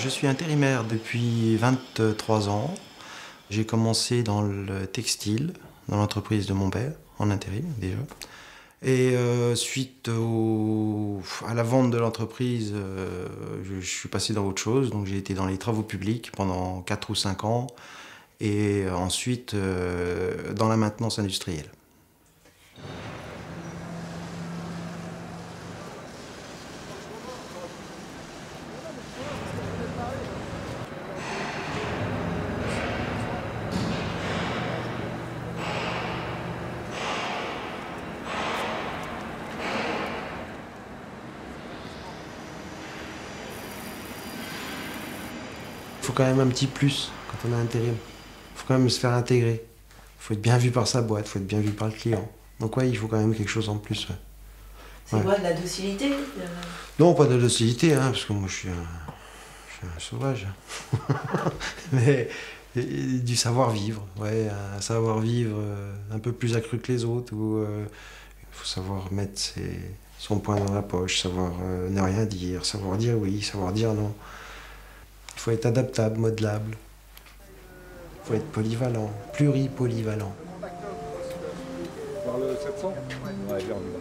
Je suis intérimaire depuis 23 ans. J'ai commencé dans le textile, dans l'entreprise de mon père, en intérim déjà. Et suite à la vente de l'entreprise, je suis passé dans autre chose. Donc j'ai été dans les travaux publics pendant 4 ou 5 ans. Et ensuite dans la maintenance industrielle. Il faut quand même un petit plus quand on a intérim. Il faut quand même se faire intégrer. Il faut être bien vu par sa boîte, il faut être bien vu par le client. Donc ouais, il faut quand même quelque chose en plus. Ouais. C'est quoi, de la docilité Non, pas de la docilité, hein, parce que moi je suis un sauvage. Mais du savoir-vivre, ouais, un savoir-vivre un peu plus accru que les autres, où il faut savoir mettre son poing dans la poche, savoir ne rien dire, savoir dire oui, savoir dire non. Il faut être adaptable, modelable. Il faut être polyvalent, pluripolyvalent. Vers le 700 ? Ouais, bien, on y va.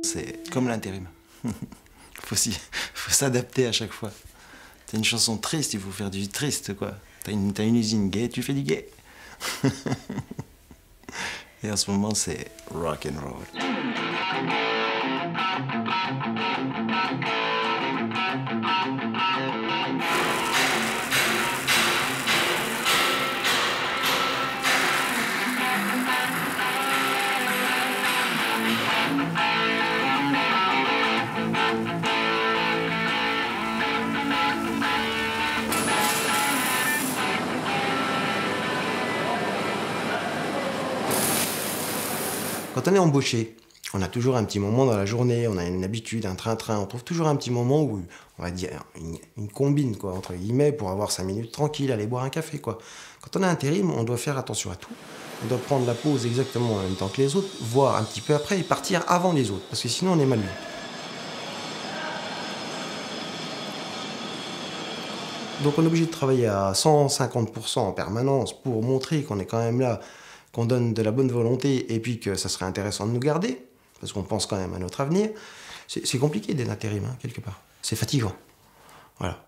C'est comme l'intérim. Faut s'adapter à chaque fois. T'as une chanson triste, il faut faire du triste, quoi. T'as une usine gay, tu fais du gay. Et en ce moment, c'est rock and roll. Quand on est embauché, on a toujours un petit moment dans la journée, on a une habitude, un train-train, on trouve toujours un petit moment où, on va dire, une combine, quoi, entre guillemets, pour avoir 5 minutes tranquille, aller boire un café, quoi. Quand on a intérim, on doit faire attention à tout. On doit prendre la pause exactement en même temps que les autres, voire un petit peu après et partir avant les autres, parce que sinon on est mal vu. Donc on est obligé de travailler à 150% en permanence pour montrer qu'on est quand même là, qu'on donne de la bonne volonté et puis que ça serait intéressant de nous garder, parce qu'on pense quand même à notre avenir. C'est compliqué d'être intérim, hein, quelque part. C'est fatigant. Voilà.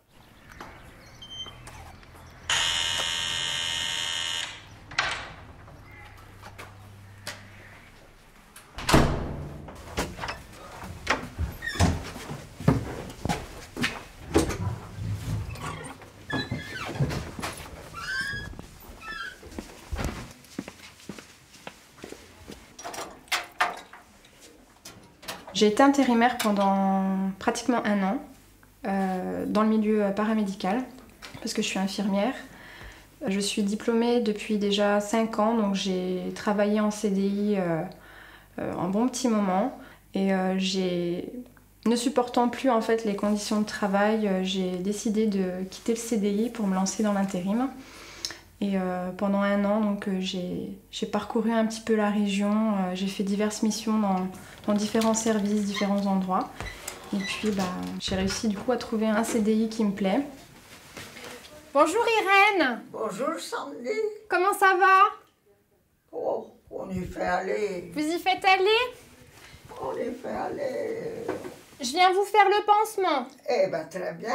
J'ai été intérimaire pendant pratiquement 1 an dans le milieu paramédical parce que je suis infirmière. Je suis diplômée depuis déjà 5 ans, donc j'ai travaillé en CDI un bon petit moment et ne supportant plus en fait les conditions de travail, j'ai décidé de quitter le CDI pour me lancer dans l'intérim. Et pendant 1 an, donc, j'ai parcouru un petit peu la région, j'ai fait diverses missions dans différents services, différents endroits. Et puis j'ai réussi du coup à trouver un CDI qui me plaît. Bonjour Irène. Bonjour Sandy. Comment ça va? Oh, on y fait aller. Vous y faites aller? On y fait aller. Je viens vous faire le pansement. Eh ben très bien.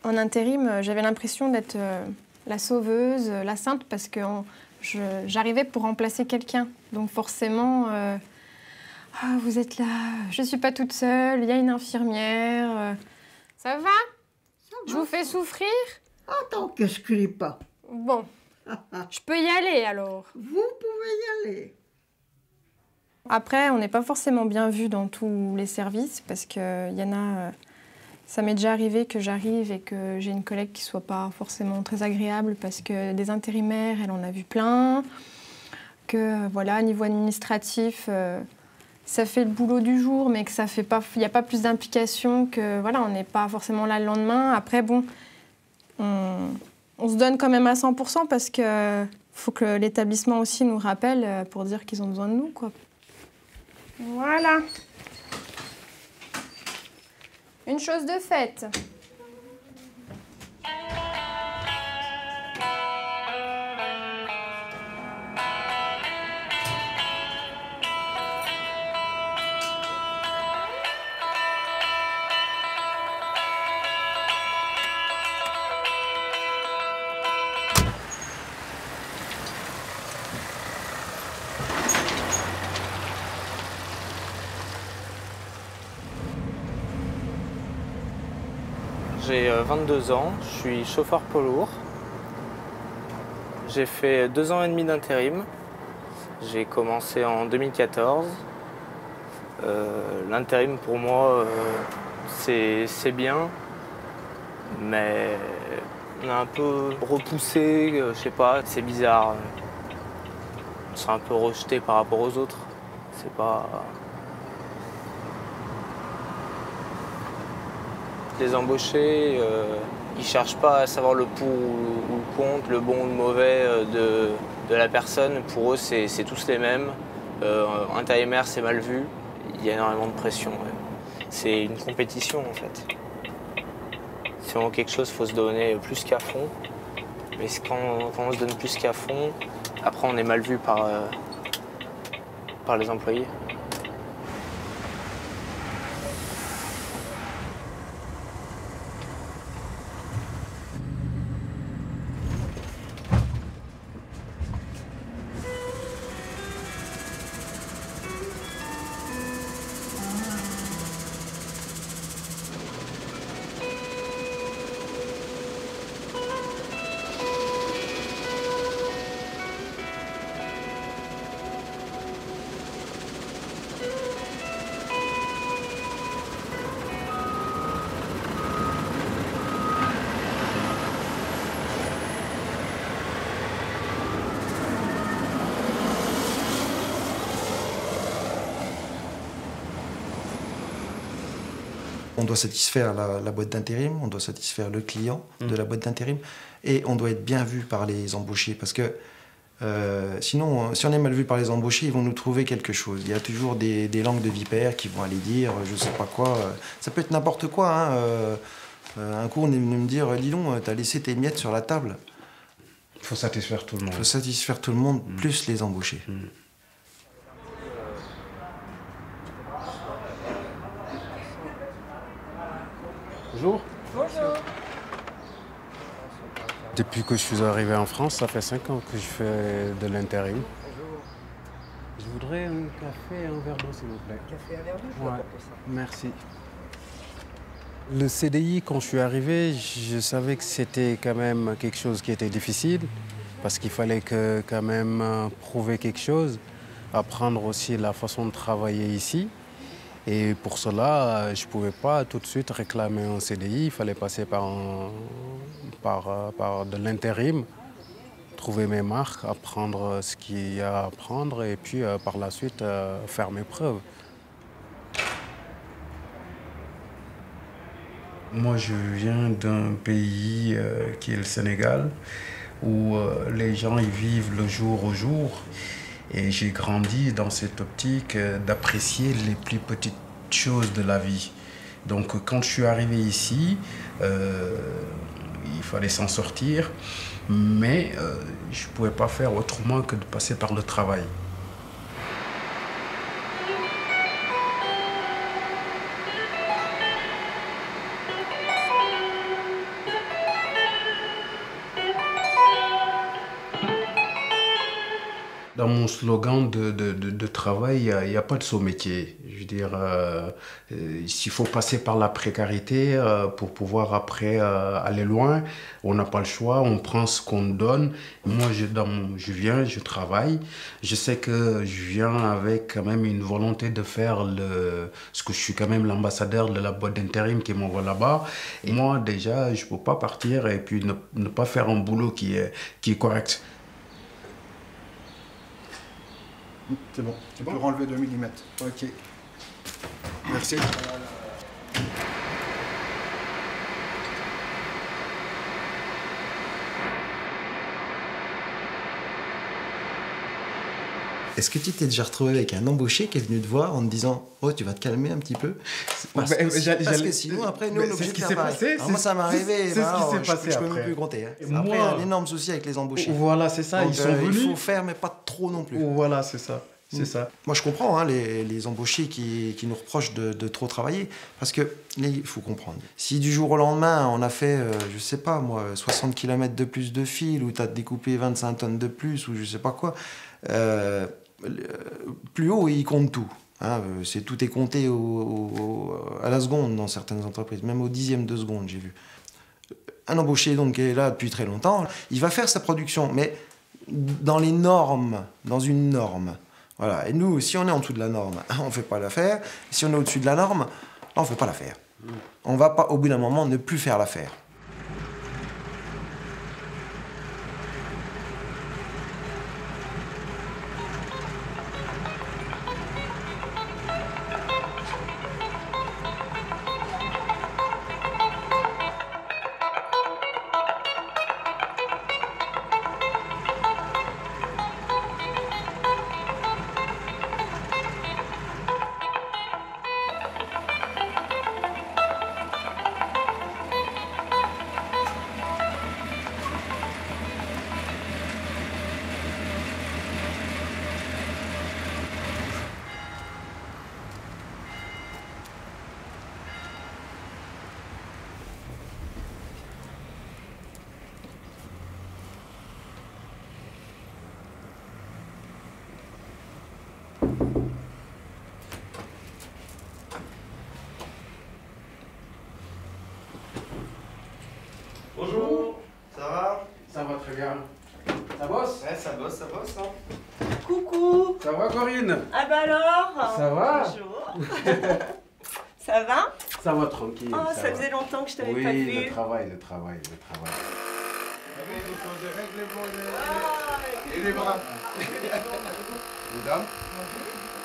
En intérim, j'avais l'impression d'être la sauveuse, la sainte, parce que j'arrivais pour remplacer quelqu'un. Donc forcément, vous êtes là, je suis pas toute seule, il y a une infirmière. Ça va? Je vous fais souffrir? Attends que je crie pas. Bon, je peux y aller alors. Vous pouvez y aller. Après, on n'est pas forcément bien vu dans tous les services, parce qu'il y en a... Ça m'est déjà arrivé que j'arrive et que j'ai une collègue qui ne soit pas forcément très agréable parce que des intérimaires, elle en a vu plein. Que voilà, niveau administratif, ça fait le boulot du jour, mais que ça fait pas, il n'y a pas plus d'implication que voilà, on n'est pas forcément là le lendemain. Après, bon, on se donne quand même à 100% parce que faut que l'établissement aussi nous rappelle pour dire qu'ils ont besoin de nous, quoi. Voilà. Une chose de faite. J'ai 22 ans, je suis chauffeur poids lourd. J'ai fait 2 ans et demi d'intérim. J'ai commencé en 2014. L'intérim pour moi, c'est bien, mais on est un peu repoussé, je sais pas, c'est bizarre. On s'est un peu rejeté par rapport aux autres. C'est pas... Les embauchés, ils cherchent pas à savoir le pour ou le contre, le bon ou le mauvais de la personne. Pour eux, c'est tous les mêmes. Intérimaire, c'est mal vu. Il y a énormément de pression. Ouais. C'est une compétition, en fait. Si on veut quelque chose, il faut se donner plus qu'à fond. Mais quand on se donne plus qu'à fond, après, on est mal vu par les employés. On doit satisfaire la boîte d'intérim, on doit satisfaire le client de la boîte d'intérim et on doit être bien vu par les embauchés parce que sinon, si on est mal vu par les embauchés, ils vont nous trouver quelque chose. Il y a toujours des langues de vipères qui vont aller dire je sais pas quoi. Ça peut être n'importe quoi. Hein. Un coup, on est venu me dire dis donc, t'as laissé tes miettes sur la table. Il faut satisfaire tout le monde. Il faut satisfaire tout le monde, plus les embauchés. Bonjour. Bonjour. Depuis que je suis arrivé en France, ça fait 5 ans que je fais de l'intérim. Je voudrais un café et un verre d'eau, s'il vous plaît. Café à verre d'eau, ouais. Merci. Le CDI, quand je suis arrivé, je savais que c'était quand même quelque chose qui était difficile parce qu'il fallait quand même prouver quelque chose, apprendre aussi la façon de travailler ici. Et pour cela, je ne pouvais pas tout de suite réclamer un CDI, il fallait passer par de l'intérim, trouver mes marques, apprendre ce qu'il y a à apprendre et puis par la suite faire mes preuves. Moi, je viens d'un pays qui est le Sénégal, où les gens y vivent le jour au jour. Et j'ai grandi dans cette optique d'apprécier les plus petites choses de la vie. Donc quand je suis arrivé ici, il fallait s'en sortir, mais je ne pouvais pas faire autrement que de passer par le travail. Dans mon slogan de travail, il n'y a pas de saut métier. Je veux dire, s'il faut passer par la précarité pour pouvoir après aller loin, on n'a pas le choix, on prend ce qu'on nous donne. Moi, je viens, je travaille. Je sais que je viens avec quand même une volonté de faire ce que je suis quand même l'ambassadeur de la boîte d'intérim qui m'envoie là-bas. Et moi, déjà, je ne peux pas partir et puis ne pas faire un boulot qui est correct. C'est bon. Tu peux renlever 2 mm. Ok. Merci. Est-ce que tu t'es déjà retrouvé avec un embauché qui est venu te voir en te disant « Oh, tu vas te calmer un petit peu ?» Parce que sinon, après, nous, on est obligé de faire pareil. Moi, ça m'est arrivé. C'est ce qui s'est passé je peux après. même plus compter. Hein. Moi, après, il y a un énorme souci avec les embauchés. Voilà, c'est ça. Donc, ils sont venus. il faut faire, mais pas trop non plus. Voilà, c'est ça. C'est ça. Moi, je comprends hein, les embauchés qui nous reprochent de trop travailler. Parce que, il faut comprendre. Si du jour au lendemain, on a fait, je sais pas moi, 60 km de plus de fil, ou tu as découpé 25 tonnes de plus, ou je sais pas quoi, plus haut, il compte tout. Hein, tout est compté à la seconde dans certaines entreprises, même au dixième de seconde, j'ai vu. Un embauché donc, qui est là depuis très longtemps, il va faire sa production, mais dans les normes, dans une norme. Voilà. Et nous, si on est en dessous de la norme, on ne fait pas l'affaire. Si on est au-dessus de la norme, on ne fait pas l'affaire. On ne va pas, au bout d'un moment, ne plus faire l'affaire. Bonjour. Ça va? Ça va très bien. Ça bosse? Ouais, ça bosse, hein. Coucou. Ça va, Corinne? Ah bah alors? Ça va? Bonjour. Ça va? Ça va tranquille. Oh, ça va. faisait longtemps que je t'avais Oui, pas vu. le travail. Et les bras. Mesdames,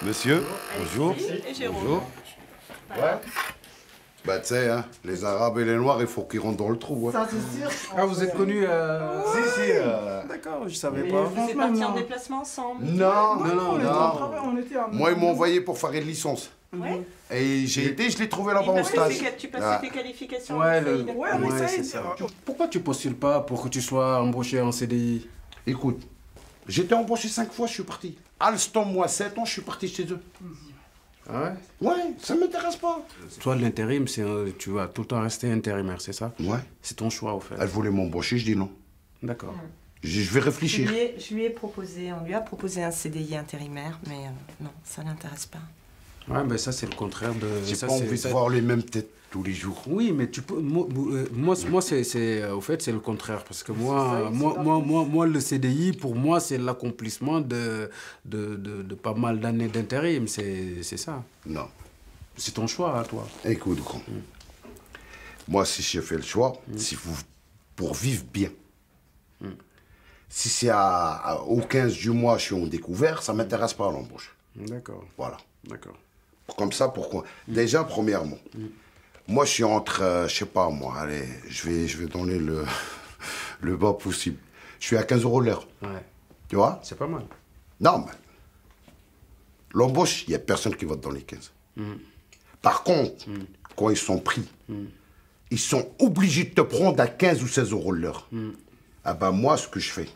monsieur, bonjour. Et Jérôme. Bonjour. Ouais. Bah tu sais, hein, les Arabes et les Noirs, il faut qu'ils rentrent dans le trou. Hein. Ça, c'est sûr. Ah, vous êtes connus Si. D'accord, je savais pas. Vous êtes partis en déplacement ensemble? Non. On était en... Moi, ils m'ont envoyé pour faire une licence. Ouais. Et j'ai été, je l'ai trouvé là-bas Et en stage. tu passais tes qualifications? Ouais, avec c'est ça. Pourquoi tu postules pas pour que tu sois embauché en CDI? Écoute, j'étais embauché 5 fois, je suis parti. Alstom, moi, 7 ans, je suis parti chez eux. Ah ouais? Ouais, ça m'intéresse pas. Toi, l'intérim, tu vas tout le temps rester intérimaire, c'est ça? Ouais. C'est ton choix, au fait. Elle voulait m'embaucher, je dis non. D'accord. Je vais réfléchir. Je lui ai proposé, on lui a proposé un CDI intérimaire, mais non, ça l'intéresse pas. Ouais, mais ça, c'est le contraire de... J'ai ça, pas envie de voir les mêmes têtes tous les jours. Oui, mais tu peux... Moi au fait, c'est le contraire. Parce que moi, le CDI, pour moi, c'est l'accomplissement de pas mal d'années d'intérim. C'est ça. Non. C'est ton choix, à toi. Écoute, grand. Moi, si j'ai fait le choix, c'est pour vivre bien. Si c'est au 15 du mois, je suis en découvert, ça m'intéresse pas à l'embauche. D'accord. Voilà. D'accord. Comme ça, pourquoi? Déjà, premièrement, moi, je suis entre, je sais pas, moi, allez, je vais donner le bas possible. Je suis à 15 € l'heure. Ouais. Tu vois? C'est pas mal. Non, mais l'embauche, il n'y a personne qui vote dans les 15. Par contre, quand ils sont pris, ils sont obligés de te prendre à 15 ou 16 € l'heure. Ah ben moi, ce que je fais,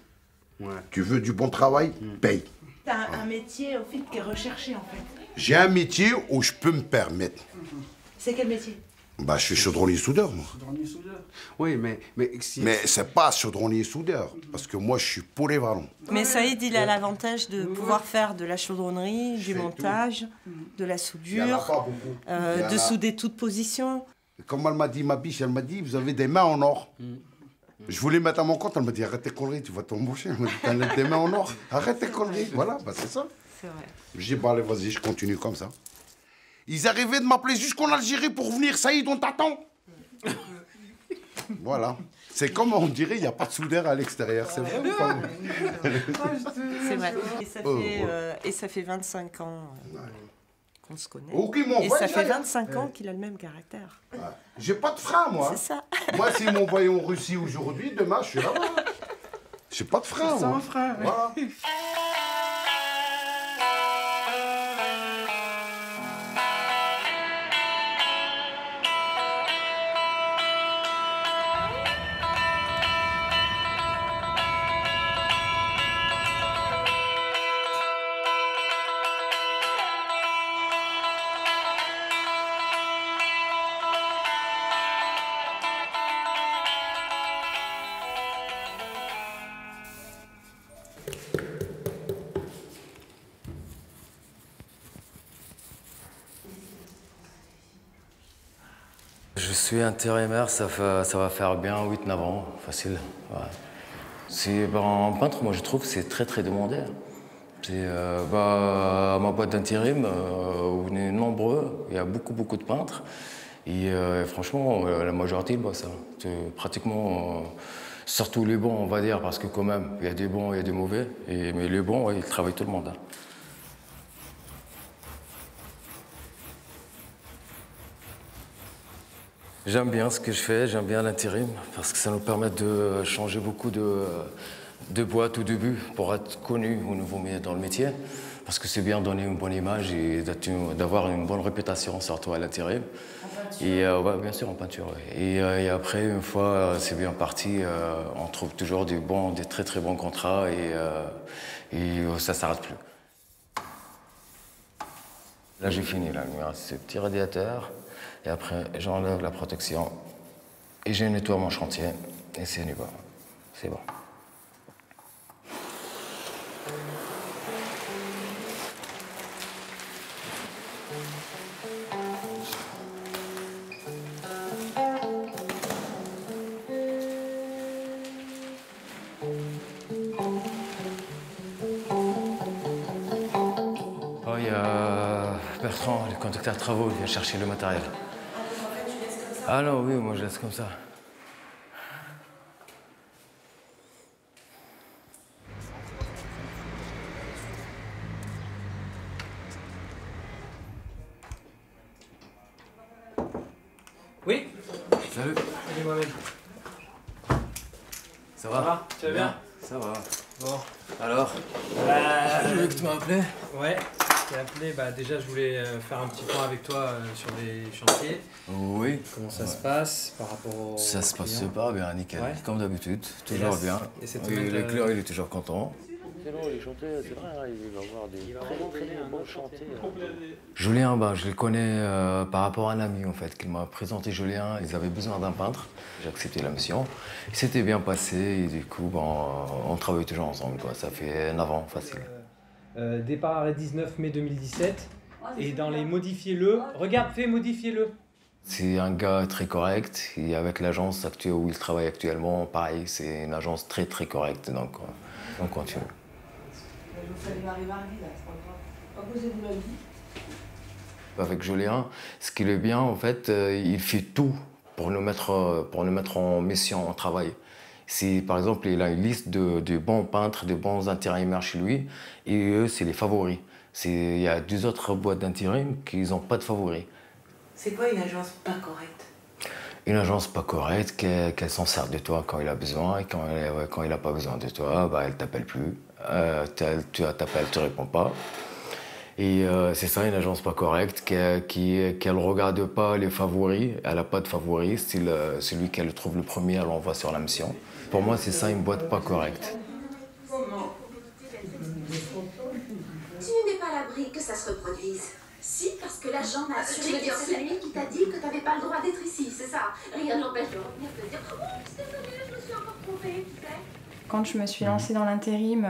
tu veux du bon travail, paye. T'as un métier, au fait, qui est recherché, en fait. J'ai un métier où je peux me permettre. C'est quel métier? Bah, je suis chaudronnier-soudeur, moi. Oui, mais si... Mais c'est pas chaudronnier-soudeur, parce que moi, je suis polyvalent. Mais Saïd, il a l'avantage de pouvoir faire de la chaudronnerie, du montage, de la Il y en a soudure, pas beaucoup. de souder toute position. Comme elle m'a dit, ma biche, elle m'a dit, vous avez des mains en or. Je voulais mettre à mon compte, elle m'a dit, arrête tes conneries, tu vas t'embaucher. Elle m'a dit, t'as des mains en or, arrête tes conneries. Voilà, bah c'est ça. C'est vrai. Je dis, bah allez, vas-y, je continue comme ça. Ils arrivaient de m'appeler jusqu'en Algérie pour venir, Saïd, on t'attend. Voilà. C'est comme on dirait, il n'y a pas de soudeur à l'extérieur. C'est vrai ou pas? C'est vrai. Et ça fait 25 ans qu'on se connaît. Et ça fait 25 ans qu'il a le même caractère. Ouais. J'ai pas de frein, moi. C'est ça. Moi, s'ils m'envoient en Russie aujourd'hui, demain, je suis là-bas. J'ai pas de frein, moi. Sans frein, ouais. Voilà. Je suis intérimaire, ça va faire bien 8-9 ans, facile. Ouais. En peintre, moi je trouve que c'est très demandé. À ma boîte d'intérim, on est nombreux, il y a beaucoup de peintres. Et franchement, la majorité bosse ça. Pratiquement, surtout les bons, on va dire, parce que quand même, il y a des bons et des mauvais. Mais les bons, ils travaillent tout le monde. J'aime bien ce que je fais, j'aime bien l'intérim, parce que ça nous permet de changer beaucoup de boîtes au début pour être connu au niveau dans le métier. Parce que c'est bien de donner une bonne image et d'avoir une bonne réputation, surtout à l'intérim. Et bien sûr en peinture. Et après, une fois c'est bien parti, on trouve toujours des très bons contrats et ça ne s'arrête plus. Là j'ai fini, là, il me reste ce petit radiateur. Et après, j'enlève la protection et je nettoie mon chantier. Et c'est bon. C'est bon. Oh, il y a Bertrand, le conducteur de travaux, il vient chercher le matériel. Ah non, oui, moi je laisse comme ça. Oui. Salut. Salut Mohamed. Ça va? Tu vas bien? Ça va. Bon. Alors? J'ai vu que tu m'as appelé. Ouais. Je t'ai appelé, déjà je voulais faire un petit point avec toi sur les chantiers. Oui. Comment ça se passe par rapport au Ça se passe super bien, nickel. Ouais. Comme d'habitude, toujours bien. Et le client il est toujours content. C'est long, les chantiers, c'est vrai, il va y avoir des très bons chantiers. Julien, je le connais par rapport à un ami en fait, qui m'a présenté Julien. Ils avaient besoin d'un peintre. J'ai accepté la mission. C'était bien passé et du coup, on travaille toujours ensemble, quoi. Ça fait 9 ans, facile. Départ arrêt 19 mai 2017. Et dans les modifiez-le, regarde, fais modifiez-le. C'est un gars très correct. Et avec l'agence actuelle où il travaille actuellement, pareil, c'est une agence très correcte. Donc, on continue. Avec Julien, ce qui est bien, en fait, il fait tout pour nous mettre en mission, en travail. Si, par exemple, il a une liste de bons peintres, de bons intérimaires chez lui, et eux, c'est les favoris. Il y a 2 autres boîtes d'intérim qui n'ont pas de favoris. C'est quoi une agence pas correcte? Une agence pas correcte, qu'elle s'en sert de toi quand il a besoin, et quand il n'a pas besoin de toi, elle ne t'appelle plus. Tu t'appelles, tu ne réponds pas. Et c'est ça, une agence pas correcte, qu'elle ne regarde pas les favoris, elle n'a pas de favoris, celui qu'elle trouve le premier, elle l'envoie sur la mission. Pour moi, c'est ça, une boîte pas correcte. Tu n'es pas à l'abri que ça se reproduise. Si, parce que l'agent m'a assuré que c'est lui qui t'a dit que tu n'avais pas le droit d'être ici, c'est ça. Rien ne l'empêche de revenir te dire « Oh, désolée, je me suis encore trompée, tu sais. » Quand je me suis lancée dans l'intérim,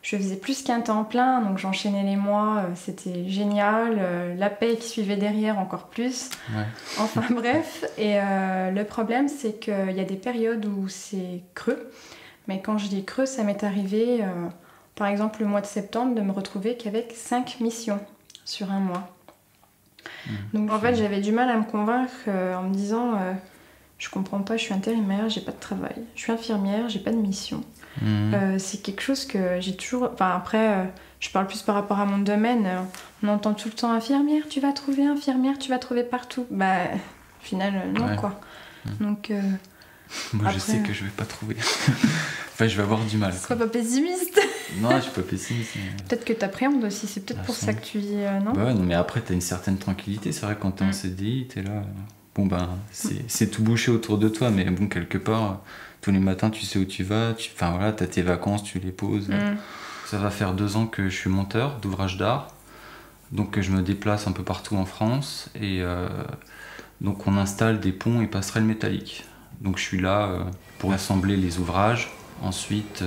je faisais plus qu'un temps plein, donc j'enchaînais les mois, c'était génial. La paye qui suivait derrière, encore plus. Ouais. Enfin bref, et le problème, c'est qu'il y a des périodes où c'est creux. Mais quand je dis creux, ça m'est arrivé, par exemple le mois de septembre, de me retrouver qu'avec 5 missions sur un mois. Donc en fait, j'avais du mal à me convaincre en me disant je comprends pas, je suis intérimaire, j'ai pas de travail. Je suis infirmière, j'ai pas de mission. C'est quelque chose que j'ai toujours... Enfin après, je parle plus par rapport à mon domaine. On entend tout le temps infirmière, tu vas trouver partout. Bah, au final, non quoi. Donc... Moi, après, je sais que je vais pas trouver. Enfin, je vais avoir du mal. Sois pas pessimiste. Non, je suis pas pessimiste. Mais... Peut-être que t'appréhendes aussi, c'est peut-être pour ça que tu dis non. Bah ouais, non, mais après, t'as une certaine tranquillité. C'est vrai, quand t'es en CDI, t'es là. Bon, ben, c'est tout bouché autour de toi, mais bon, quelque part, tous les matins, tu sais où tu vas. Enfin, voilà, t'as tes vacances, tu les poses. Ça va faire 2 ans que je suis monteur d'ouvrages d'art. Donc, je me déplace un peu partout en France. Et donc, on installe des ponts et passerelles métalliques. Donc je suis là pour assembler les ouvrages, ensuite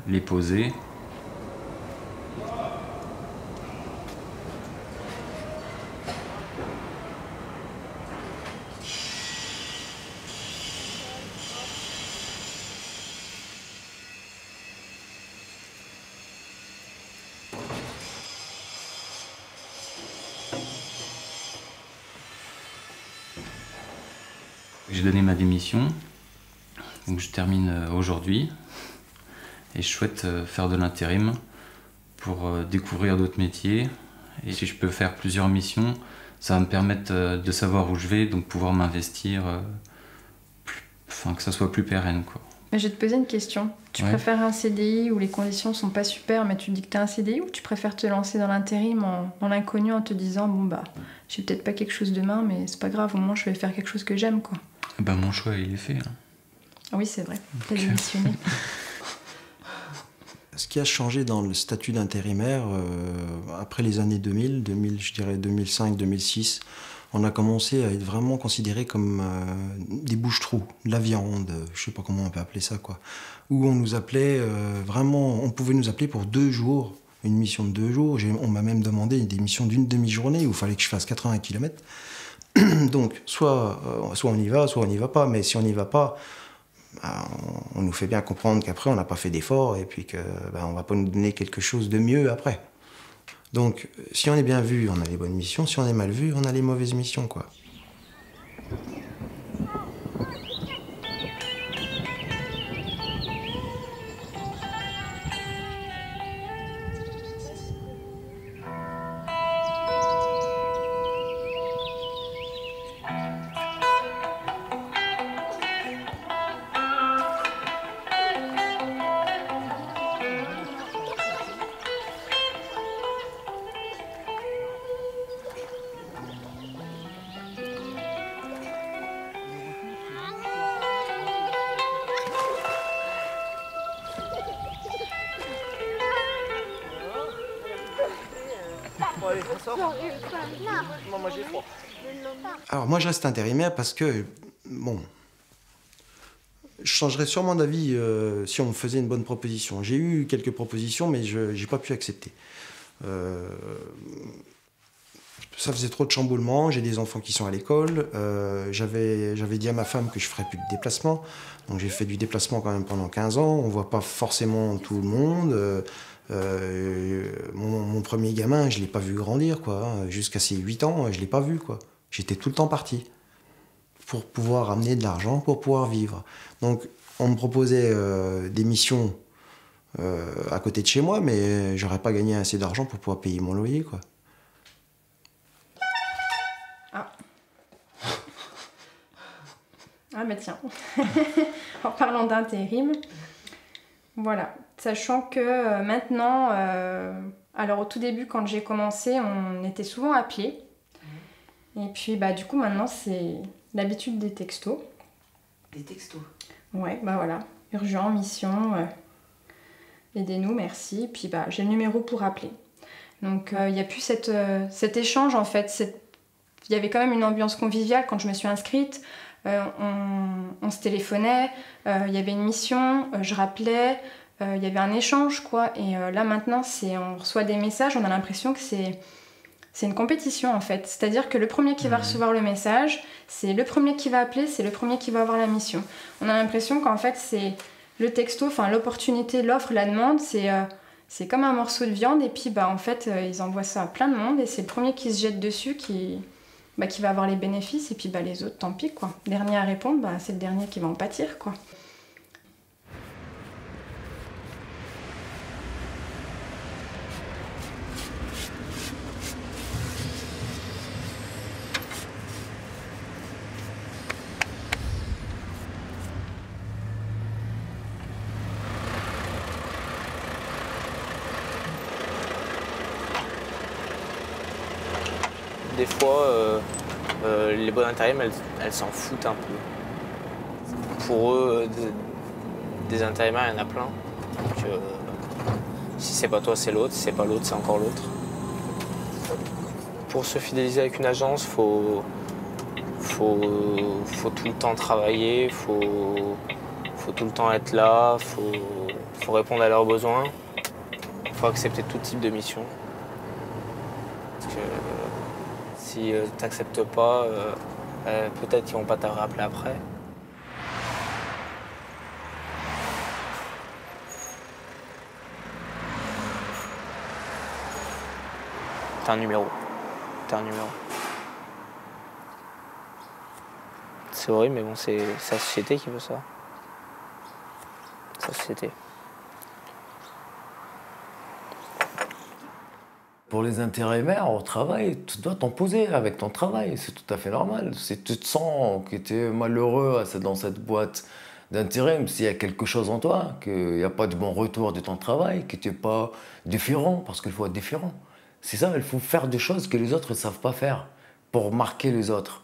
les poser. J'ai donné ma démission, donc je termine aujourd'hui et je souhaite faire de l'intérim pour découvrir d'autres métiers. Et si je peux faire plusieurs missions, ça va me permettre de savoir où je vais, donc pouvoir m'investir, que ça soit plus pérenne, quoi. Mais je vais te poser une question. Tu préfères un CDI où les conditions sont pas super, mais tu dis que tu as un CDI, ou tu préfères te lancer dans l'intérim dans l'inconnu en te disant bon bah j'ai peut-être pas quelque chose demain, mais c'est pas grave, au moins je vais faire quelque chose que j'aime, quoi. Bah mon choix il est fait. Hein. Oui c'est vrai, t'as démissionné. Ce qui a changé dans le statut d'intérimaire, après les années 2000, je dirais 2005-2006, on a commencé à être vraiment considérés comme des bouche-trous, de la viande, je sais pas comment on peut appeler ça, quoi. Où on nous appelait vraiment, on pouvait nous appeler pour 2 jours, une mission de 2 jours. On m'a même demandé des missions d'une demi-journée où il fallait que je fasse 80 km. Donc, soit on y va, soit on n'y va pas. Mais si on n'y va pas, on nous fait bien comprendre qu'après, on n'a pas fait d'effort et puis qu'on ne va pas nous donner quelque chose de mieux après. Donc, si on est bien vu, on a les bonnes missions. Si on est mal vu, on a les mauvaises missions, quoi. Alors moi je reste intérimaire parce que, bon, je changerais sûrement d'avis si on me faisait une bonne proposition. J'ai eu quelques propositions mais je n'ai pas pu accepter. Ça faisait trop de chamboulements, j'ai des enfants qui sont à l'école, j'avais dit à ma femme que je ferais plus de déplacement, donc j'ai fait du déplacement quand même pendant 15 ans, on voit pas forcément tout le monde. Mon premier gamin, je l'ai pas vu grandir, quoi. Jusqu'à ses 8 ans, je l'ai pas vu, quoi. J'étais tout le temps parti pour pouvoir amener de l'argent, pour pouvoir vivre. Donc, on me proposait des missions à côté de chez moi, mais j'aurais pas gagné assez d'argent pour pouvoir payer mon loyer, quoi. Ah mais tiens, en parlant d'intérim, voilà. Sachant que maintenant, alors au tout début quand j'ai commencé, on était souvent appelés. Et puis bah du coup maintenant c'est l'habitude des textos. Des textos? Ouais, bah voilà. Urgent, mission, aidez-nous, merci. Et puis bah j'ai le numéro pour appeler. Donc il n'y a plus cet échange en fait. Il y avait quand même une ambiance conviviale quand je me suis inscrite. On se téléphonait, il y avait une mission, je rappelais. Il y avait un échange, quoi. Et là, maintenant, on reçoit des messages, on a l'impression que c'est une compétition, en fait. C'est-à-dire que le premier qui va recevoir le message, c'est le premier qui va appeler, c'est le premier qui va avoir la mission. On a l'impression qu'en fait, c'est le texto, enfin, l'opportunité, l'offre, la demande, c'est comme un morceau de viande. Et puis, bah, en fait, ils envoient ça à plein de monde et c'est le premier qui se jette dessus qui qui va avoir les bénéfices, et puis les autres, tant pis, quoi. Dernier à répondre, c'est le dernier qui va en pâtir, quoi. Des fois, les bonnes intérimaires, elles s'en foutent un peu. Pour eux, des intérimaires, il y en a plein. Donc, si c'est pas toi, c'est l'autre. Si c'est pas l'autre, c'est encore l'autre. Pour se fidéliser avec une agence, faut tout le temps travailler, faut tout le temps être là, faut répondre à leurs besoins. Faut accepter tout type de mission. Parce que si tu n'acceptes pas, peut-être qu'ils vont pas te rappeler après. T'es un numéro. T'es un numéro. C'est horrible, mais bon, c'est la société qui veut ça. C'est la société. Pour les intérimaires au travail, tu dois t'en poser avec ton travail, c'est tout à fait normal. Si tu te sens que tu es malheureux dans cette boîte d'intérim, s'il y a quelque chose en toi, qu'il n'y a pas de bon retour de ton travail, que tu n'es pas différent, parce qu'il faut être différent. C'est ça, il faut faire des choses que les autres ne savent pas faire pour marquer les autres.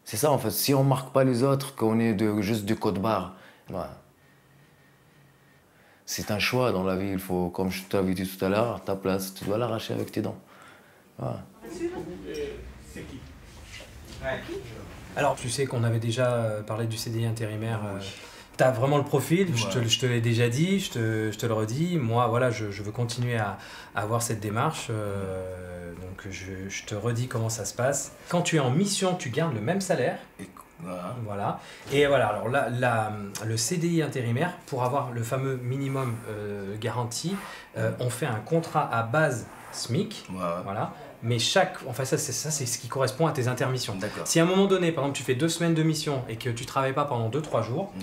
C'est ça en fait, si on ne marque pas les autres, qu'on est juste du code barre, voilà. C'est un choix dans la vie, il faut, comme je t'avais dit tout à l'heure, ta place, tu dois l'arracher avec tes dents. Voilà. C'est qui? Alors, tu sais qu'on avait déjà parlé du CDI intérimaire. Tu as vraiment le profil, je te l'ai déjà dit, je te le redis. Moi, voilà, je veux continuer à avoir cette démarche. Donc, je te redis comment ça se passe. Quand tu es en mission, tu gardes le même salaire. Voilà. Et voilà, alors là, le CDI intérimaire, pour avoir le fameux minimum garanti, on fait un contrat à base SMIC. Voilà. Mais enfin ça c'est ce qui correspond à tes intermissions. Si à un moment donné, par exemple, tu fais 2 semaines de mission et que tu ne travailles pas pendant 2-3 jours,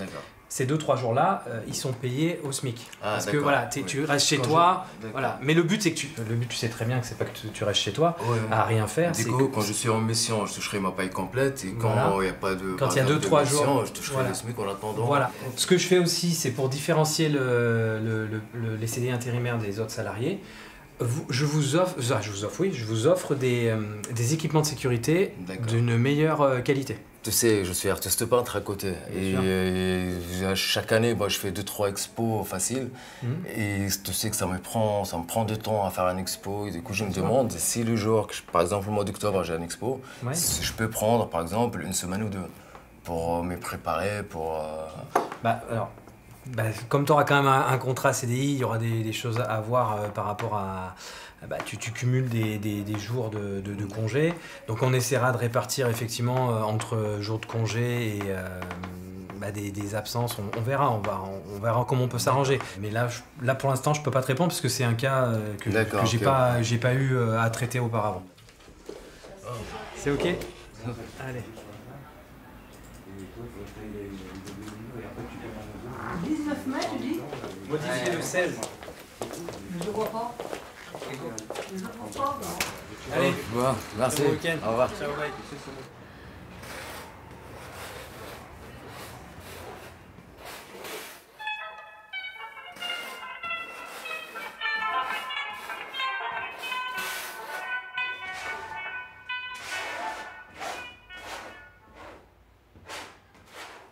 ces 2-3 jours-là, ils sont payés au SMIC. Parce que voilà, tu restes chez toi. Voilà. Mais le but, c'est que tu sais très bien que c'est pas que tu restes chez toi à rien faire. Du coup, quand je suis en mission, je toucherai ma paye complète. Et quand il n'y a pas de. Quand il y a 2-3 jours, je toucherai le SMIC en attendant. Voilà. Ce que je fais aussi, c'est pour différencier les CDI intérimaires des autres salariés. Je vous offre des équipements de sécurité d'une meilleure qualité. Tu sais, je suis artiste peintre à côté. Et chaque année, je fais 2-3 expos faciles. Et tu sais que ça me prend du temps à faire un expo. Et du coup, je me demande si le jour, par exemple, le mois d'octobre, j'ai un expo, si je peux prendre, par exemple, 1 semaine ou 2 pour me préparer, pour... Comme tu auras quand même un contrat CDI, il y aura des choses à voir par rapport à... tu cumules des jours de congé. Donc on essaiera de répartir effectivement entre jours de congé et des absences. On verra, on verra comment on peut s'arranger. Mais là pour l'instant, je peux pas te répondre parce que c'est un cas que j'ai pas eu à traiter auparavant. C'est OK? Allez. 19 mai, tu dis? Modifié le 16. Je vois pas. Je comprends pas. Allez, bon, merci. Bon week-end. Au revoir. Ciao, bye.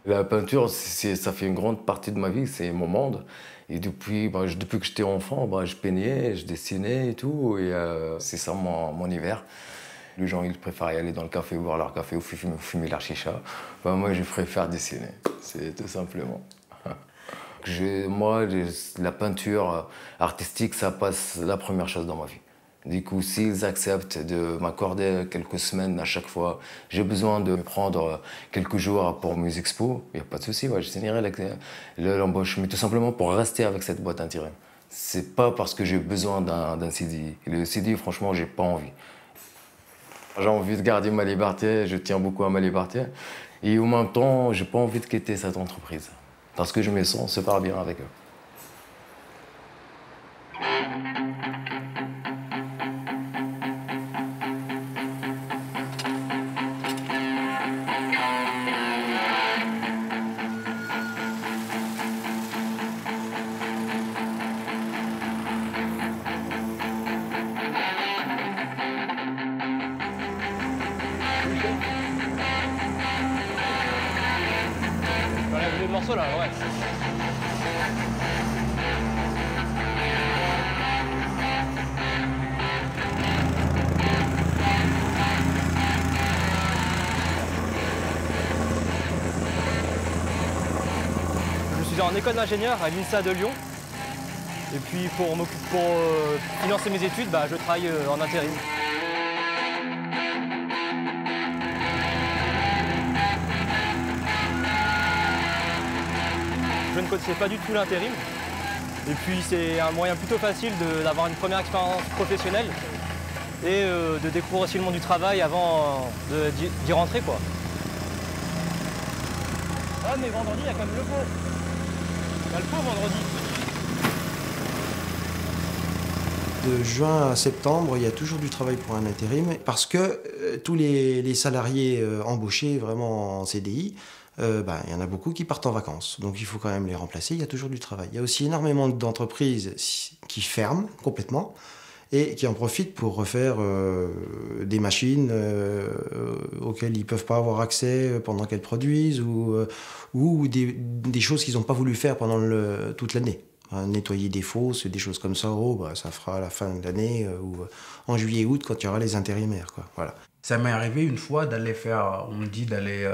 La peinture, ça fait une grande partie de ma vie, c'est mon monde. Et depuis que j'étais enfant, je peignais, je dessinais et tout. Et c'est ça mon hiver. Les gens, ils préfèrent y aller dans le café, boire leur café ou fumer leur chicha. Moi, je préfère dessiner, c'est tout simplement. Moi, la peinture artistique, ça passe la première chose dans ma vie. Du coup, s'ils acceptent de m'accorder quelques semaines à chaque fois, j'ai besoin de prendre quelques jours pour mes expos, il n'y a pas de souci, je signerai l'embauche, mais tout simplement pour rester avec cette boîte intérim. C'est pas parce que j'ai besoin d'un CDI. Le CDI, franchement, j'ai pas envie. J'ai envie de garder ma liberté, je tiens beaucoup à ma liberté. Et en même temps, j'ai pas envie de quitter cette entreprise. Parce que je me sens super bien avec eux. Le morceau là, ouais. Je suis en école d'ingénieur à l'INSA de Lyon. Et puis pour financer mes études, je travaille en intérim. Je ne connaissais pas du tout l'intérim. Et puis c'est un moyen plutôt facile d'avoir une première expérience professionnelle et de découvrir aussi le monde du travail avant d'y rentrer, quoi. Ah mais vendredi, il y a quand même le pot. Il y a le pot vendredi. De juin à septembre, il y a toujours du travail pour un intérim parce que tous les salariés embauchés vraiment en CDI, il y en a beaucoup qui partent en vacances. Donc il faut quand même les remplacer, il y a toujours du travail. Il y a aussi énormément d'entreprises qui ferment complètement et qui en profitent pour refaire des machines auxquelles ils ne peuvent pas avoir accès pendant qu'elles produisent ou des choses qu'ils n'ont pas voulu faire pendant toute l'année. Nettoyer des fosses, des choses comme ça, ça fera à la fin de l'année ou en juillet-août quand il y aura les intérimaires, quoi. Voilà. Ça m'est arrivé une fois d'aller faire, on me dit d'aller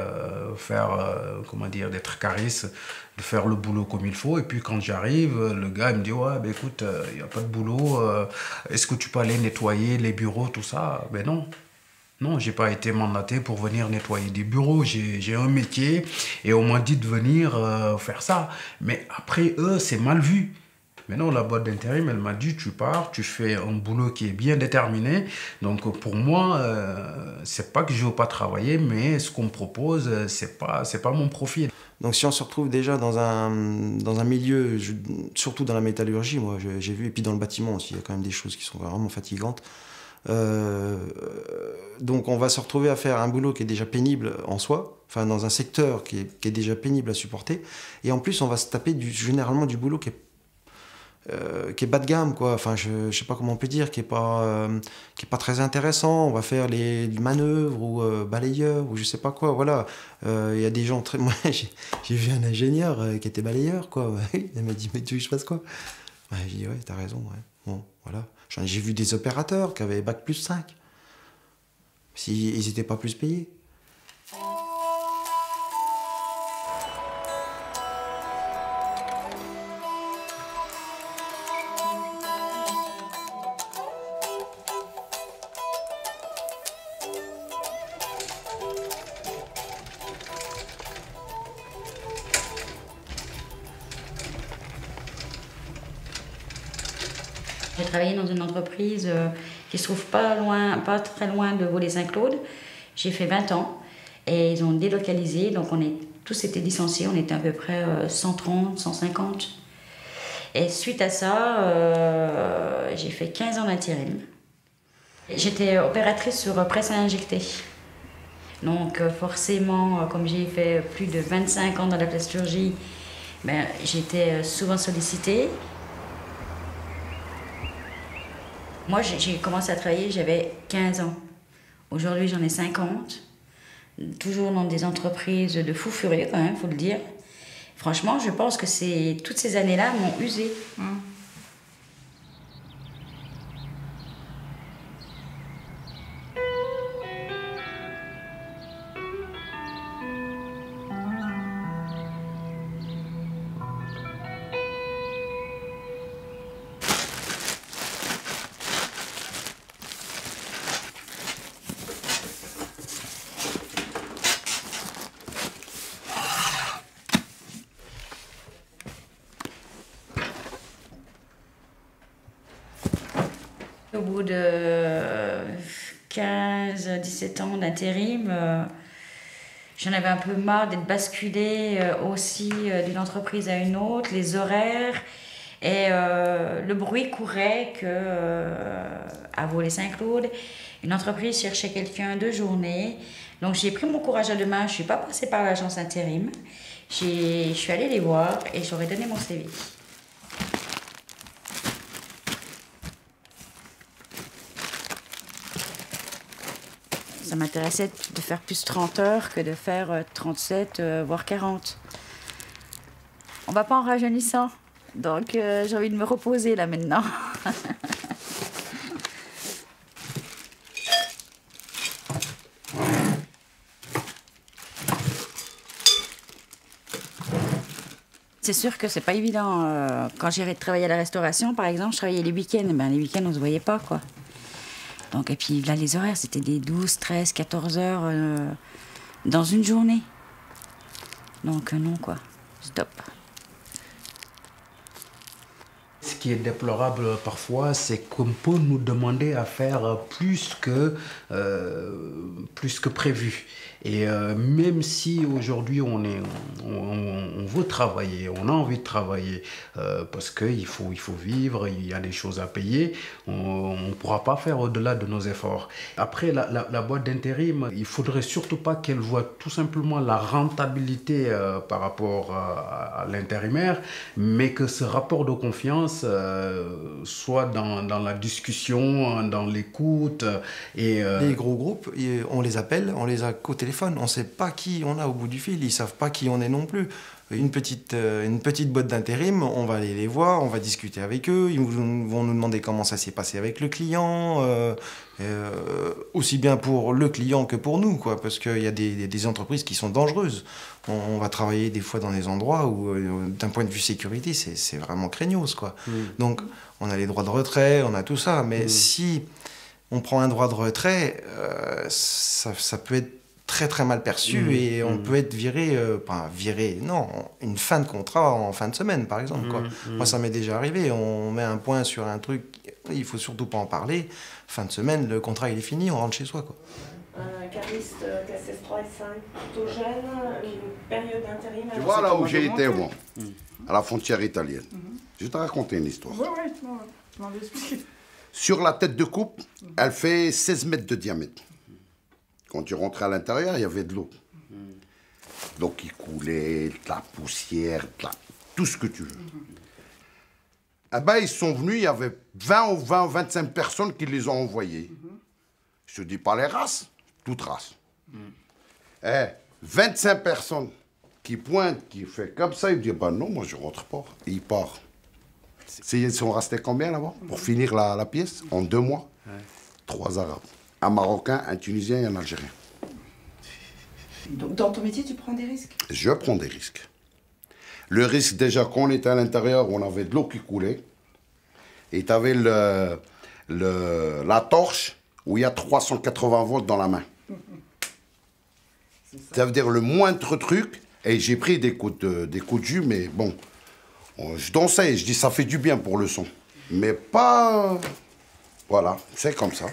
d'être cariste, de faire le boulot comme il faut. Et puis quand j'arrive, le gars il me dit ouais, écoute, il n'y a pas de boulot, est-ce que tu peux aller nettoyer les bureaux, tout ça? Ben non. Non, j'ai pas été mandaté pour venir nettoyer des bureaux. J'ai un métier et on m'a dit de venir faire ça. Mais après, eux, c'est mal vu. Maintenant, la boîte d'intérim, elle m'a dit, tu pars, tu fais un boulot qui est bien déterminé. Donc, pour moi, c'est pas que je veux pas travailler, mais ce qu'on me propose, c'est pas mon profil. Donc, si on se retrouve déjà dans un milieu, surtout dans la métallurgie, moi, j'ai vu, et puis dans le bâtiment aussi, il y a quand même des choses qui sont vraiment fatigantes. Donc on va se retrouver à faire un boulot qui est déjà pénible en soi, enfin dans un secteur qui est déjà pénible à supporter, et en plus on va se taper généralement du boulot qui est bas de gamme, quoi. Enfin je sais pas comment on peut dire, qui est pas très intéressant. On va faire les manœuvres ou balayeur ou je sais pas quoi, voilà. Il y a des gens très... Moi j'ai vu un ingénieur qui était balayeur, quoi. Il m'a dit mais tu veux que je fasse quoi? J'ai dit ouais, t'as raison, ouais. Bon, voilà. J'ai vu des opérateurs qui avaient bac plus 5. S'ils n'étaient pas plus payés. J'ai travaillé dans une entreprise qui se trouve pas très loin de Vaulx-Saint-Claude. J'ai fait 20 ans et ils ont délocalisé, donc tous été licenciés, on était à peu près 130, 150. Et suite à ça, j'ai fait 15 ans d'intérim. J'étais opératrice sur presse à injecter. Donc forcément, comme j'ai fait plus de 25 ans dans la plasturgie, j'étais souvent sollicitée. Moi, j'ai commencé à travailler, j'avais 15 ans. Aujourd'hui, j'en ai 50. Toujours dans des entreprises de fous furieux, quand même, il faut le dire. Franchement, je pense que toutes ces années-là m'ont usée. Au bout de 15-17 ans d'intérim, j'en avais un peu marre d'être basculée aussi d'une entreprise à une autre, les horaires. Et le bruit courait qu'à Vaux-les-Saint-Claude, une entreprise cherchait quelqu'un de journée. Donc j'ai pris mon courage à deux mains, je ne suis pas passée par l'agence intérim. Je suis allée les voir et j'aurais donné mon CV. Ça m'intéressait de faire plus 30 heures que de faire 37, voire 40. On va pas en rajeunissant, donc j'ai envie de me reposer là maintenant. C'est sûr que c'est pas évident. Quand j'irais travailler à la restauration, par exemple, je travaillais les week-ends. Ben, les week-ends, on se voyait pas, quoi. Donc, et puis là, les horaires, c'était des 12, 13, 14 heures dans une journée. Donc, non, quoi. Stop. Ce qui est déplorable parfois, c'est qu'on peut nous demander à faire plus que prévu. Et même si aujourd'hui on veut travailler, on a envie de travailler, parce qu'il faut vivre, il y a des choses à payer, on ne pourra pas faire au-delà de nos efforts. Après, la boîte d'intérim, il ne faudrait surtout pas qu'elle voie tout simplement la rentabilité par rapport à l'intérimaire, mais que ce rapport de confiance soit dans la discussion, dans l'écoute. Les gros groupes, on les appelle, on les a qu'au téléphone. On ne sait pas qui on a au bout du fil, ils ne savent pas qui on est non plus. Une petite boîte d'intérim, on va aller les voir, on va discuter avec eux, ils vont nous demander comment ça s'est passé avec le client, aussi bien pour le client que pour nous, quoi, parce qu'il y a des entreprises qui sont dangereuses. On va travailler des fois dans des endroits où, d'un point de vue sécurité, c'est vraiment craignos, quoi. Donc, on a les droits de retrait, on a tout ça, mais si on prend un droit de retrait, ça peut être très très mal perçu et on peut être viré, une fin de contrat en fin de semaine par exemple, quoi. Moi ça m'est déjà arrivé, on met un point sur un truc, il faut surtout pas en parler, fin de semaine le contrat il est fini, on rentre chez soi, quoi. Un cariste classe 3 et 5, plutôt jeune, une période d'intérim. Tu vois là où j'ai été moi, à la frontière italienne, je vais te raconter une histoire. Sur la tête de coupe, elle fait 16 mètres de diamètre. Quand tu rentrais à l'intérieur, il y avait de l'eau. Donc il coulait, de la poussière, tout ce que tu veux. Eh ben, ils sont venus, il y avait 20 ou 25 personnes qui les ont envoyés. Je te dis pas les races, toutes races. 25 personnes qui pointent, qui fait comme ça, ils disent bah non, moi je rentre pas. Et ils partent. Ils sont restés combien là-bas pour finir la pièce en 2 mois? 3 Arabes. Un Marocain, un Tunisien et un Algérien. Donc dans ton métier, tu prends des risques? Je prends des risques. Le risque, déjà, quand on était à l'intérieur, on avait de l'eau qui coulait. Et tu avais la torche où il y a 380 volts dans la main. Ça veut dire le moindre truc. Et j'ai pris des coups de jus, mais bon, je dansais, je dis ça fait du bien pour le son. Mais pas... Voilà, c'est comme ça.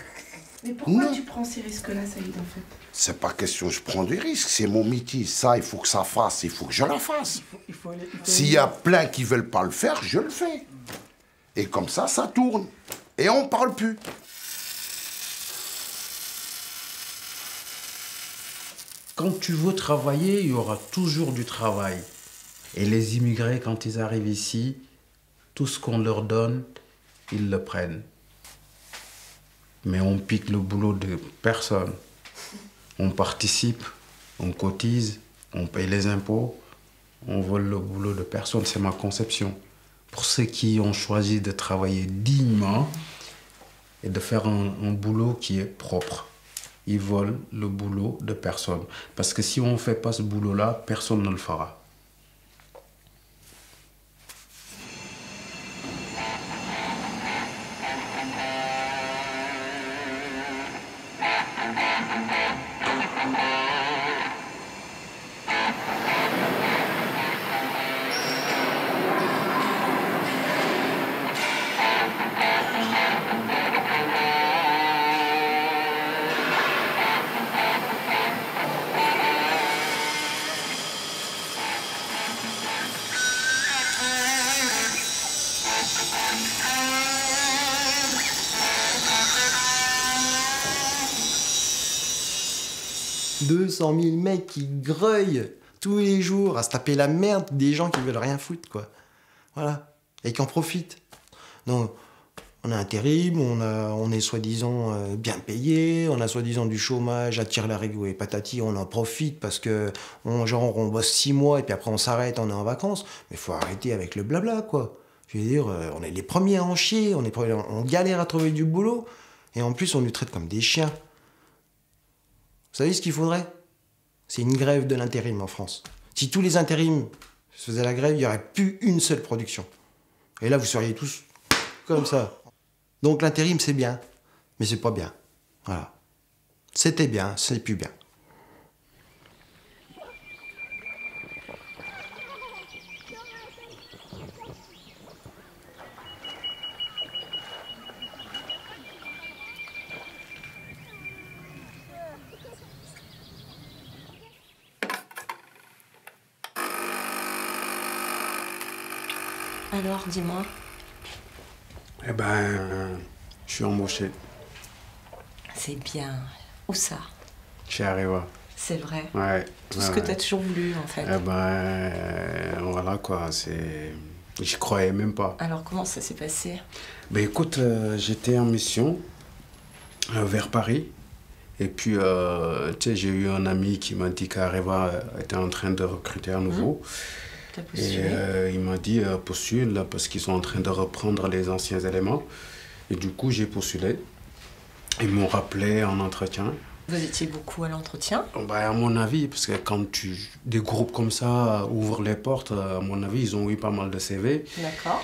Mais pourquoi tu prends ces risques-là, Saïd, en fait? C'est pas question, je prends des risques, c'est mon métier. Ça, il faut que ça fasse, il faut que je la fasse. S'il y a plein qui veulent pas le faire, je le fais. Et comme ça tourne. Et on parle plus. Quand tu veux travailler, il y aura toujours du travail. Et les immigrés, quand ils arrivent ici, tout ce qu'on leur donne, ils le prennent. Mais on pique le boulot de personne. On participe, on cotise, on paye les impôts, on vole le boulot de personne. C'est ma conception. Pour ceux qui ont choisi de travailler dignement et de faire un boulot qui est propre, ils volent le boulot de personne. Parce que si on ne fait pas ce boulot-là, personne ne le fera. 200 000 mecs qui greuillent tous les jours à se taper la merde des gens qui veulent rien foutre, quoi. Voilà. Et qui en profitent. Donc, on a intérim, on est soi-disant bien payé, on a soi-disant du chômage, attire la rigo et patati, on en profite parce que on bosse 6 mois et puis après on s'arrête, on est en vacances. Mais il faut arrêter avec le blabla, quoi. Je veux dire, on est les premiers à en chier, on galère à trouver du boulot et en plus on nous traite comme des chiens. Vous savez ce qu'il faudrait? C'est une grève de l'intérim en France. Si tous les intérims faisaient la grève, il n'y aurait plus une seule production. Et là, vous seriez tous comme ça. Donc l'intérim, c'est bien, mais c'est pas bien. Voilà. C'était bien, c'est plus bien. Alors, dis-moi. Eh ben, je suis embauché. C'est bien. Où ça? Chez Areva. C'est vrai. Ouais. Tout ce que tu as toujours voulu, en fait. Eh ben, voilà quoi, c'est... J'y croyais même pas. Alors, comment ça s'est passé? Ben écoute, j'étais en mission vers Paris. Et puis, tu sais, j'ai eu un ami qui m'a dit qu'Areva était en train de recruter à nouveau. T'as postulé? Et il m'a dit postule parce qu'ils sont en train de reprendre les anciens éléments. Et du coup, j'ai postulé. Ils m'ont rappelé en entretien. Vous étiez beaucoup à l'entretien? À mon avis, parce que quand des groupes comme ça ouvrent les portes, à mon avis, ils ont eu pas mal de CV. D'accord.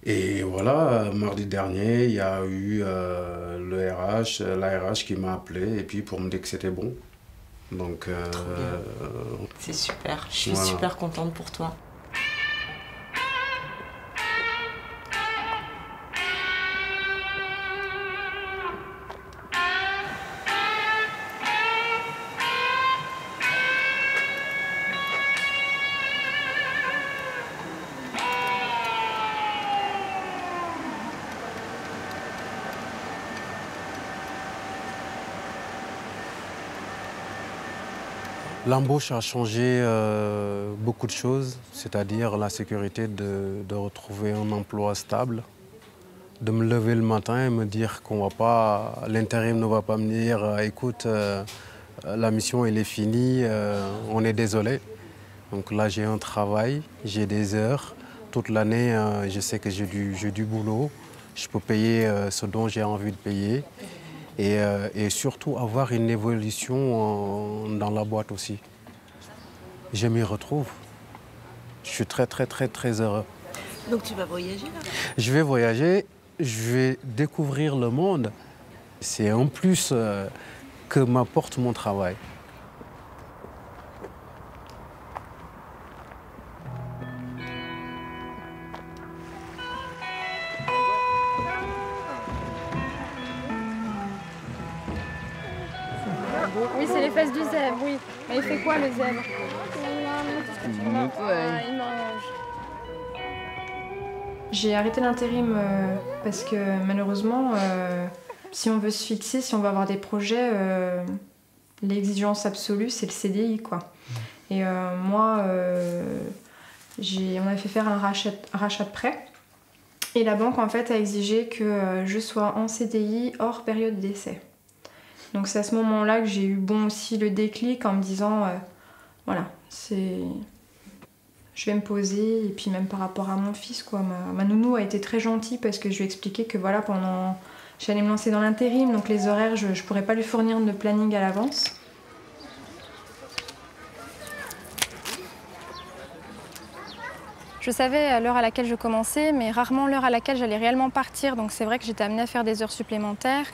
Et voilà, mardi dernier, il y a eu la RH qui m'a appelé et puis pour me dire que c'était bon. Donc, c'est super, je suis super contente pour toi. L'embauche a changé beaucoup de choses, c'est-à-dire la sécurité de retrouver un emploi stable, de me lever le matin et me dire qu'on va pas, l'intérim ne va pas me dire écoute, la mission elle est finie, on est désolé. Donc là j'ai un travail, j'ai des heures, toute l'année je sais que j'ai du boulot, je peux payer ce dont j'ai envie de payer. Et surtout avoir une évolution dans la boîte aussi. Je m'y retrouve. Je suis très heureux. Donc tu vas voyager là? Je vais voyager, je vais découvrir le monde. C'est un plus que m'apporte mon travail. Oui, c'est les fesses du zèbre, oui. Mais il fait quoi, le zèbre? Il mange. J'ai arrêté l'intérim parce que malheureusement, si on veut se fixer, si on veut avoir des projets, l'exigence absolue, c'est le CDI, quoi. Et moi, on a fait faire un rachat de prêt. Et la banque, en fait, a exigé que je sois en CDI hors période d'essai. Donc c'est à ce moment-là que j'ai eu aussi le déclic en me disant, voilà, je vais me poser. Et puis même par rapport à mon fils, quoi, ma nounou a été très gentille parce que je lui ai expliqué que voilà, j'allais me lancer dans l'intérim, donc les horaires, je ne pourrais pas lui fournir de planning à l'avance. Je savais à l'heure à laquelle je commençais, mais rarement l'heure à laquelle j'allais réellement partir. Donc c'est vrai que j'étais amenée à faire des heures supplémentaires.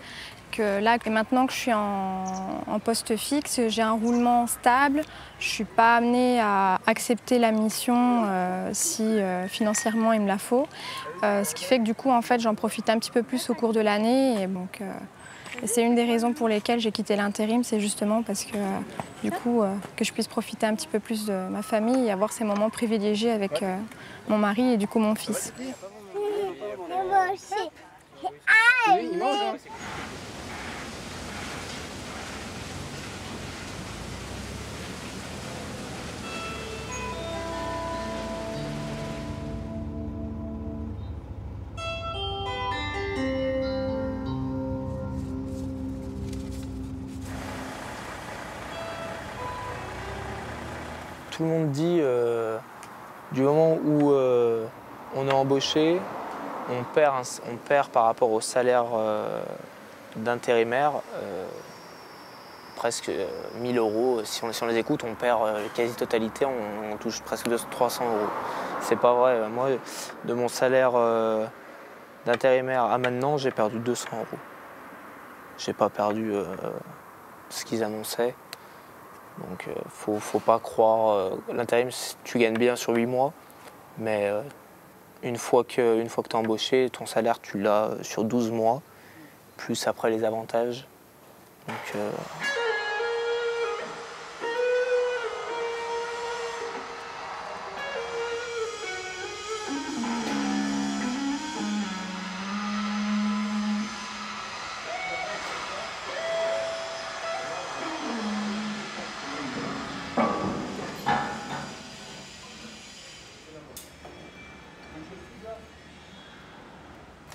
Que là, maintenant que je suis en poste fixe, j'ai un roulement stable. Je ne suis pas amenée à accepter la mission si financièrement il me la faut. Ce qui fait que du coup, en fait, j'en profite un petit peu plus au cours de l'année. Et donc, c'est une des raisons pour lesquelles j'ai quitté l'intérim, c'est justement parce que du coup, que je puisse profiter un petit peu plus de ma famille et avoir ces moments privilégiés avec mon mari et du coup mon fils. Oui, il mange, hein. tout le monde dit, du moment où on est embauché, on perd par rapport au salaire d'intérimaire presque 1000 €. Si on les écoute, on perd la quasi-totalité, on touche presque 300 €. C'est pas vrai. Moi, de mon salaire d'intérimaire à maintenant, j'ai perdu 200 €. J'ai pas perdu ce qu'ils annonçaient. Donc faut pas croire. L'intérim, tu gagnes bien sur 8 mois, mais une fois que tu es embauché, ton salaire, tu l'as sur 12 mois, plus après les avantages. Donc,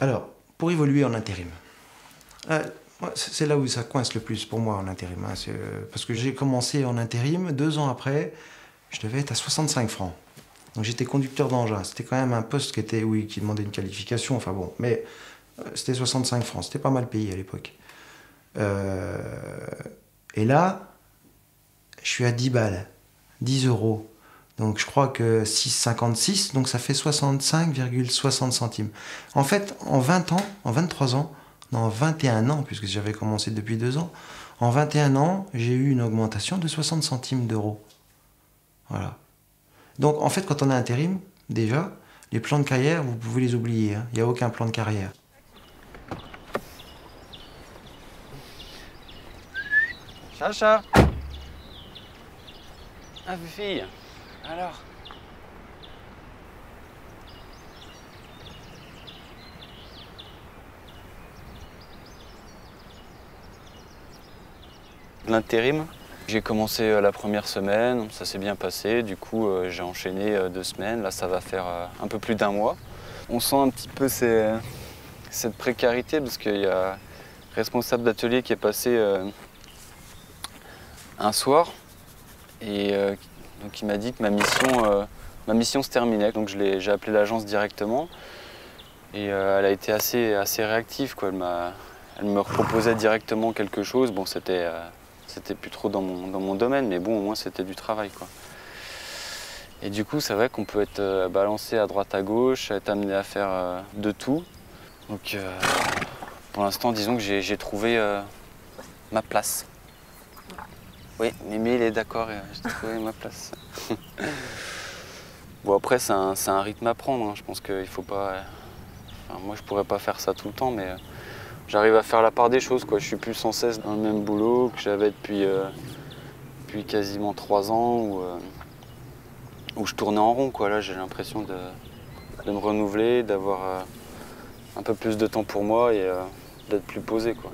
Alors, pour évoluer en intérim, c'est là où ça coince le plus pour moi en intérim. Hein, parce que j'ai commencé en intérim, 2 ans après, je devais être à 65 francs. Donc j'étais conducteur d'engin. C'était quand même un poste qui demandait une qualification, enfin bon. Mais c'était 65 francs, c'était pas mal payé à l'époque. Et là, je suis à 10 balles, 10 €. Donc je crois que 6,56, donc ça fait 65,60 centimes. En fait, en 20 ans, en 23 ans, non, en 21 ans, puisque j'avais commencé depuis 2 ans, en 21 ans, j'ai eu une augmentation de 60 centimes d'euros. Voilà. Donc en fait, quand on est intérim, déjà, les plans de carrière, vous pouvez les oublier. Hein. Il n'y a aucun plan de carrière. Chacha. Ah, fille. Alors? L'intérim, j'ai commencé la première semaine, ça s'est bien passé, du coup j'ai enchaîné 2 semaines, là ça va faire un peu plus d'1 mois. On sent un petit peu cette précarité parce qu'il y a un responsable d'atelier qui est passé un soir et donc il m'a dit que ma mission se terminait. Donc j'ai appelé l'agence directement et elle a été assez réactive, quoi. Elle me proposait directement quelque chose. Bon, c'était plus trop dans mon domaine, mais bon, au moins c'était du travail, quoi. Et du coup, c'est vrai qu'on peut être balancé à droite à gauche, être amené à faire de tout. Donc pour l'instant, disons que j'ai trouvé ma place. Oui, Mimi, il est d'accord, j'ai trouvé ma place. Bon, après, c'est un rythme à prendre, hein. Je pense qu'il faut pas... Enfin, moi, je pourrais pas faire ça tout le temps, mais j'arrive à faire la part des choses, quoi. Je suis plus sans cesse dans le même boulot que j'avais depuis quasiment 3 ans, où je tournais en rond, quoi. Là, j'ai l'impression de me renouveler, d'avoir un peu plus de temps pour moi et d'être plus posé, quoi.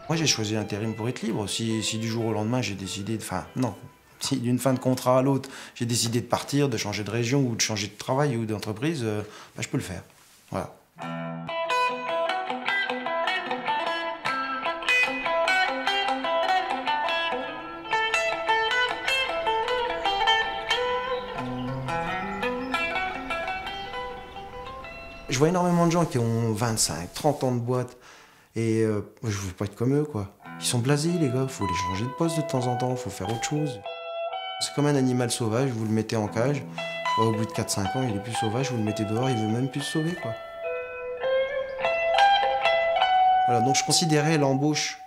Moi, j'ai choisi l'intérim pour être libre. Si du jour au lendemain, j'ai décidé de... Enfin, non. Si d'une fin de contrat à l'autre, j'ai décidé de partir, de changer de région ou de changer de travail ou d'entreprise, je peux le faire. Voilà. Je vois énormément de gens qui ont 25, 30 ans de boîte. Et je veux pas être comme eux, quoi. Ils sont blasés, les gars. Faut les changer de poste de temps en temps, faut faire autre chose. C'est comme un animal sauvage, vous le mettez en cage. Au bout de 4-5 ans, il est plus sauvage, vous le mettez dehors, il veut même plus se sauver, quoi. Voilà, donc je considérais l'embauche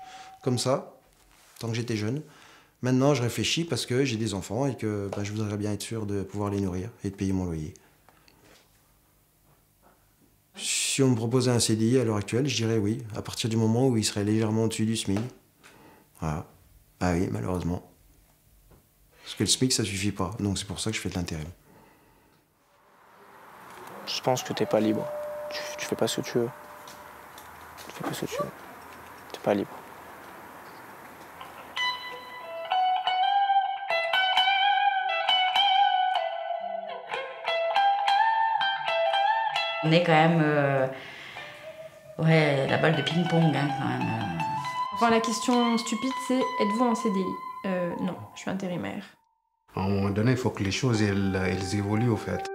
comme ça, tant que j'étais jeune. Maintenant, je réfléchis parce que j'ai des enfants et que je voudrais bien être sûr de pouvoir les nourrir et de payer mon loyer. Si on me proposait un CDI à l'heure actuelle, je dirais oui, à partir du moment où il serait légèrement au-dessus du SMIC. Voilà. Ah oui, malheureusement. Parce que le SMIC, ça suffit pas. Donc c'est pour ça que je fais de l'intérim. Je pense que t'es pas libre. Tu fais pas ce que tu veux. Tu fais pas ce que tu veux. T'es pas libre. On est quand même... ouais, la balle de ping-pong, hein, quand même. Enfin, la question stupide, c'est êtes-vous en CDI? Non, je suis intérimaire. À un moment donné, il faut que les choses elles évoluent, au fait.